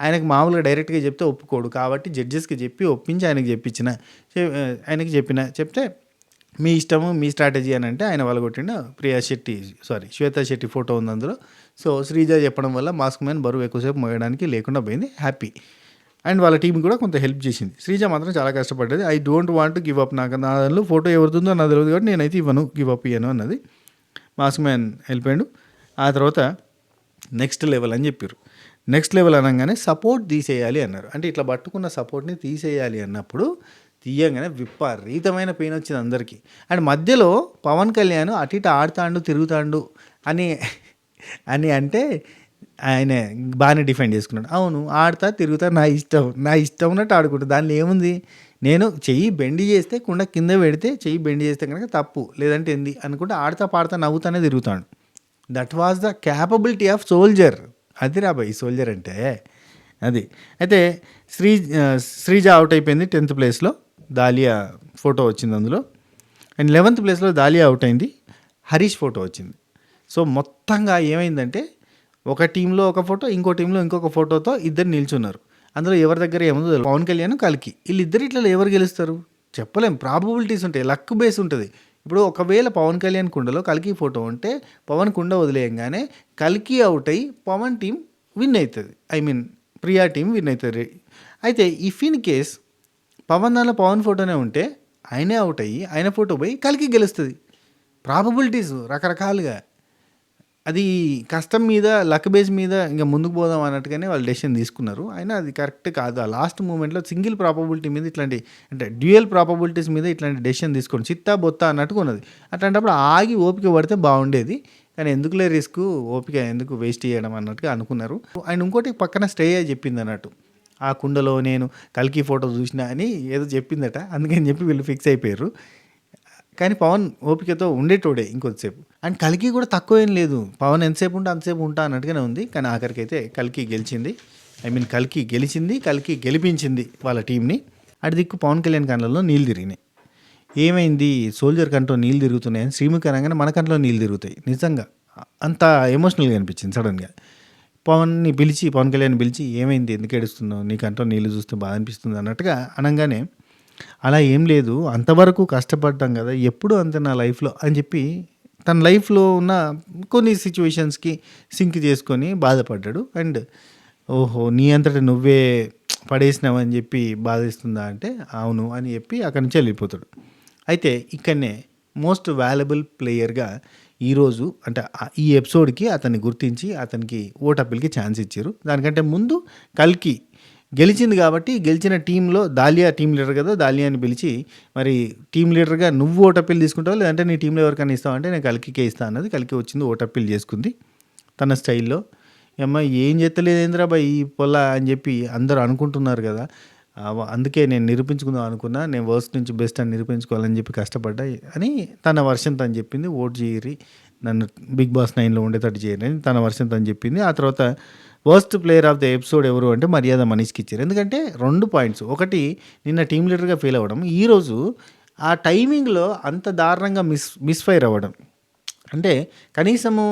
ఆయనకు మామూలుగా డైరెక్ట్గా చెప్తే ఒప్పుకోడు, కాబట్టి జడ్జెస్కి చెప్పి ఒప్పించి ఆయనకి చెప్తే మీ ఇష్టము, మీ స్ట్రాటజీ అని అంటే ఆయన పలగొట్టిండు. శ్వేత శెట్టి ఫోటో ఉంది అందులో. సో శ్రీజ చెప్పడం వల్ల మాస్క్ మ్యాన్ బరువు ఎక్కువసేపు మోయడానికి లేకుండా పోయింది, హ్యాపీ. అండ్ వాళ్ళ టీం కూడా కొంత హెల్ప్ చేసింది. శ్రీజ మాత్రం చాలా కష్టపడ్డది. I don't want give up, నాకు నా దానిలో ఫోటో ఎవరితుందో నాకు తెలియదు కాబట్టి నేనైతే గివ్ అప్ ఇయ్యను అన్నది. మాస్క్ మ్యాన్ వెళ్ళిపోయాడు. ఆ తర్వాత నెక్స్ట్ లెవెల్ అని చెప్పారు. నెక్స్ట్ లెవెల్ అనగానే సపోర్ట్ తీసేయాలి అన్నారు. అంటే ఇట్లా పట్టుకున్న సపోర్ట్ని తీసేయాలి అన్నప్పుడు తీయంగానే విపరీతమైన పెయిన్ వచ్చింది అందరికీ. అండ్ మధ్యలో పవన్ కళ్యాణ్ అటు ఇటు ఆడుతాండు తిరుగుతాండు అని అంటే ఆయన బాగానే డిఫెండ్ చేసుకున్నాడు. అవును, ఆడతా తిరుగుతా, నా ఇష్టం ఉన్నట్టు ఆడుకుంటా, దానిలో ఏముంది, నేను చెయ్యి బెండి చేస్తే కుండ కింద పెడితే చెయ్యి బెండి చేస్తే కనుక తప్పు, లేదంటే ఏంది అనుకుంటే ఆడుతా పాడుతా నవ్వుతానే తిరుగుతాడు. That was the capability of soldier. అది రాబాయి సోల్జర్ అంటే అది. అయితే శ్రీజ అవుట్ అయిపోయింది 10th ప్లేస్లో, దాలియా ఫోటో వచ్చింది అందులో. అండ్ 11th ప్లేస్లో దాలియా అవుట్ అయింది, హరీష్ ఫోటో వచ్చింది. సో మొత్తంగా ఏమైందంటే ఒక టీంలో ఒక ఫోటో, ఇంకో టీంలో ఇంకొక ఫోటోతో ఇద్దరు నిల్చున్నారు. అందులో ఎవరి దగ్గర ఏముందో తెలవదు. పవన్ కళ్యాణ్, కల్కి వీళ్ళిద్దరు ఇట్లా ఎవరు గెలుస్తారు చెప్పలేం. ప్రాబబిలిటీస్ ఉంటాయి, లక్ బేస్ ఉంటుంది. ఇప్పుడు ఒకవేళ పవన్ కళ్యాణ్ కుండలో కల్కి ఫోటో ఉంటే పవన్ కుండ వదిలేయంగానే కల్కి అవుట్ అయ్యి పవన్ టీం విన్ అవుతుంది. I mean Priya team win అవుతుంది. అయితే ఇఫ్ ఇన్ కేస్ పవన్ దానిలో పవన్ ఫోటోనే ఉంటే ఆయనే అవుట్ అయ్యి ఆయన ఫోటో పోయి కల్కి గెలుస్తుంది. ప్రాబబిలిటీస్ రకరకాలుగా. అది కష్టం మీద, లక్ బేస్ మీద ఇంకా ముందుకు పోదాం అన్నట్టుగానే వాళ్ళు డెసిషన్ తీసుకున్నారు. అయినా అది కరెక్ట్ కాదు. ఆ లాస్ట్ మూమెంట్లో సింగిల్ ప్రాబబిలిటీ మీద ఇట్లాంటి, అంటే డ్యూయల్ ప్రాబబిలిటీస్ మీద ఇట్లాంటి డెసిషన్ తీసుకోండి, చిత్తా బొత్తా అన్నట్టుగా ఉన్నది. అట్లాంటప్పుడు ఆగి ఓపిక పడితే బాగుండేది. కానీ ఎందుకులే రిస్క్, ఓపిక ఎందుకు వేస్ట్ చేయడం అన్నట్టుగా అనుకున్నారు. అండ్ ఇంకోటి పక్కన శ్రేయ చెప్పింది అన్నట్టు, ఆ కుండలో నేను కల్కి ఫోటో చూసినా అని ఏదో చెప్పిందట. అందుకని చెప్పి వీళ్ళు ఫిక్స్ అయిపోయారు. కానీ పవన్ ఓపికతో ఉండేటోడే ఇంకొద్దిసేపు. అండ్ కల్కి కూడా తక్కువ ఏం లేదు. పవన్ ఎంతసేపు ఉంటే అంతసేపు ఉంటా అన్నట్టుగానే ఉంది. కానీ ఆఖరికి అయితే కల్కి గెలిచింది. ఐ మీన్ కల్కి గెలిచింది, కల్కి గెలిపించింది వాళ్ళ టీంని. అటు దిక్కు పవన్ కళ్యాణ్ కళ్ళల్లో నీళ్ళు తిరిగినాయి. ఏమైంది, సోల్జర్ కంట్లో నీళ్ళు తిరుగుతున్నాయని శ్రీముఖి అనగానే మన కంట్లో నీళ్ళు తిరుగుతాయి. నిజంగా అంత ఎమోషనల్గా అనిపించింది సడన్గా. పవన్ కళ్యాణ్ పిలిచి ఏమైంది, ఎందుకు ఏడుస్తున్నావు, నీ కంట్లో నీళ్ళు చూస్తే బాధ అనిపిస్తుంది అన్నట్టుగా అనగానే, అలా ఏం లేదు, అంతవరకు కష్టపడ్డాం కదా, ఎప్పుడు అంతే నా లైఫ్లో అని చెప్పి తన లైఫ్లో ఉన్న కొన్ని సిచ్యువేషన్స్కి సింక్ చేసుకొని బాధపడ్డాడు. అండ్ ఓహో నీ అంతటా నువ్వే పడేసినావని చెప్పి బాధిస్తుందా అంటే అవును అని చెప్పి అక్కడి నుంచి వెళ్ళిపోతాడు. అయితే ఇక్కడనే మోస్ట్ వాల్యుబుల్ ప్లేయర్గా ఈరోజు అంటే ఈ ఎపిసోడ్కి అతన్ని గుర్తించి అతనికి ఓటప్పిల్కి ఛాన్స్ ఇచ్చారు. దానికంటే ముందు కల్కి గెలిచింది కాబట్టి గెలిచిన టీంలో దాలియా టీం లీడర్ కదా, దాలియాని పిలిచి మరి టీం లీడర్గా నువ్వు ఓటప్పిల్ తీసుకుంటావు లేదంటే నీ టీంలో ఎవరికైనా ఇస్తావు అంటే నేను కల్కికే ఇస్తాను అన్నది. కల్కి వచ్చింది, ఓటప్పిల్ చేసుకుంది తన స్టైల్లో. అమ్మ ఏం చేస్తలేదు ఏంద్రాబాయ్ ఈ పొల్ల అని చెప్పి అందరూ అనుకుంటున్నారు కదా, అందుకే నేను నిరూపించుకుందాం అనుకున్నా, నేను వర్స్ట్ నుంచి బెస్ట్ అని నిరూపించుకోవాలని చెప్పి కష్టపడ్డా అని తన వర్షన్ తను చెప్పింది. ఓట్ చేయరి, నన్ను బిగ్ బాస్ 9లో ఉండేటట్టు చేయరు అని తన వర్షన్ తను చెప్పింది. ఆ తర్వాత worst player of the episode ఎవరు అంటే మర్యాద మనీష్కి ఇచ్చారు. ఎందుకంటే 2 పాయింట్స్, ఒకటి నిన్న టీం లీడర్గా ఫెయిల్ అవ్వడం, ఈరోజు ఆ టైమింగ్లో అంత దారుణంగా మిస్ఫైర్ అవ్వడం. అంటే కనీసము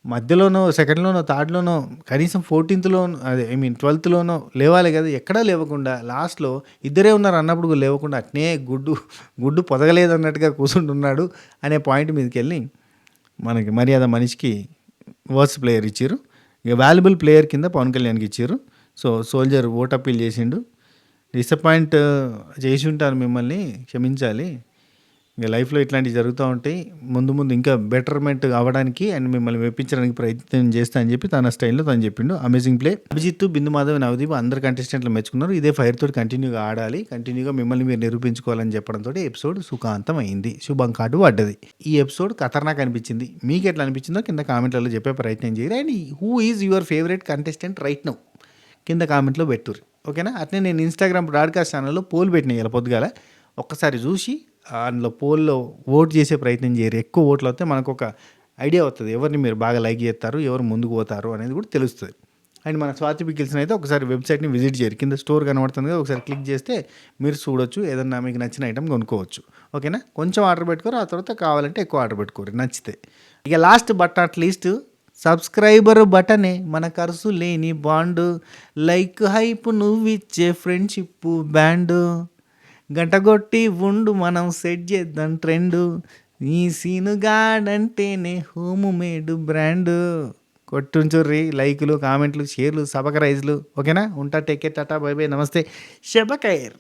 మధ్యలోనో, సెకండ్లోనో, థర్డ్లోనో, కనీసం 14th అదే ఐ మీన్ 12thలోనో లేవాలి కదా, ఎక్కడా లేవకుండా లాస్ట్లో ఇద్దరే ఉన్నారు అన్నప్పుడు లేవకుండా అట్నే గుడ్డు పొదగలేదు అన్నట్టుగా కూర్చుంటున్నాడు అనే పాయింట్ మీదకి వెళ్ళి మనకి మర్యాద మనిషికి వర్స్ట్ ప్లేయర్ ఇచ్చారు. ఇక వాల్యుబుల్ ప్లేయర్ కింద పవన్ కళ్యాణ్కి ఇచ్చారు. సో సోల్జర్ ఓట్ అప్పీల్ చేసిండు. డిసప్పాయింట్ చేసి ఉంటారు, మిమ్మల్ని క్షమించాలి. ఇంకా లైఫ్లో ఇట్లాంటివి జరుగుతూ ఉంటాయి, ముందు ముందు ఇంకా బెటర్మెంట్ అవ్వడానికి అండ్ మిమ్మల్ని మెప్పించడానికి ప్రయత్నం చేస్తా అని చెప్పి తన స్టైల్లో తను చెప్పిండు. Amazing play. అభిజిత్, బిందు మాధవ్, నవదీప్ అందరు కంటెస్టెంట్లు మెచ్చుకున్నారు. ఇదే ఫైర్ తోటి కంటిన్యూగా ఆడాలి, కంటిన్యూగా మిమ్మల్ని మీరు నిరూపించుకోవాలని చెప్పడంతో ఎపిసోడ్ సుఖాంతం అయింది, శుభం కార్డు పడ్డది. ఈ ఎపిసోడ్ ఖతర్నాక్ అనిపించింది. మీకు ఎట్లా అనిపించిందో కింద కామెంట్లలో చెప్పే ప్రయత్నం చేయరు. And who is your favourite contestant right now కింద కామెంట్లో పెట్టుర్రు, ఓకేనా. అట్నే నేను ఇన్స్టాగ్రామ్ బ్రాడ్కాస్ట్ ఛానల్లో పోల్ పెట్టిన ఇలా పొద్దుగాల, ఒక్కసారి చూసి అందులో పోల్లో ఓట్ చేసే ప్రయత్నం చేయరు. ఎక్కువ ఓట్లు వస్తే మనకు ఒక ఐడియా వస్తుంది ఎవరిని మీరు బాగా లైక్ చేస్తారు, ఎవరు ముందుకు పోతారు అనేది కూడా తెలుస్తుంది. అండ్ మన స్వాతి పికిల్స్ని అయితే ఒకసారి వెబ్సైట్ని విజిట్ చేయరు, కింద స్టోర్ కనబడుతుంది కదా, ఒకసారి క్లిక్ చేస్తే మీరు చూడొచ్చు, ఏదన్నా మీకు నచ్చిన ఐటమ్ కొనుక్కోవచ్చు, ఓకేనా. కొంచెం ఆర్డర్ పెట్టుకోరు, ఆ తర్వాత కావాలంటే ఎక్కువ ఆర్డర్ పెట్టుకోరు నచ్చితే. ఇక last but not least subscriber బటనే మన ఖర్చు లేని బాండు, లైక్ హైప్ నువ్విచ్చే ఫ్రెండ్షిప్ బ్యాండు, గంటగొట్టి ఉండు మనం సెట్ చేద్దాం ట్రెండు, ఈ సీనుగాడంటేనే హోమ్ మేడ్ బ్రాండు. కొట్టుంచుర్రి లైకులు, కామెంట్లు, షేర్లు, సబ్స్క్రైజ్లు, ఓకేనా. ఉంటా, take care, tata, bye bye, namaste, శబకైర్.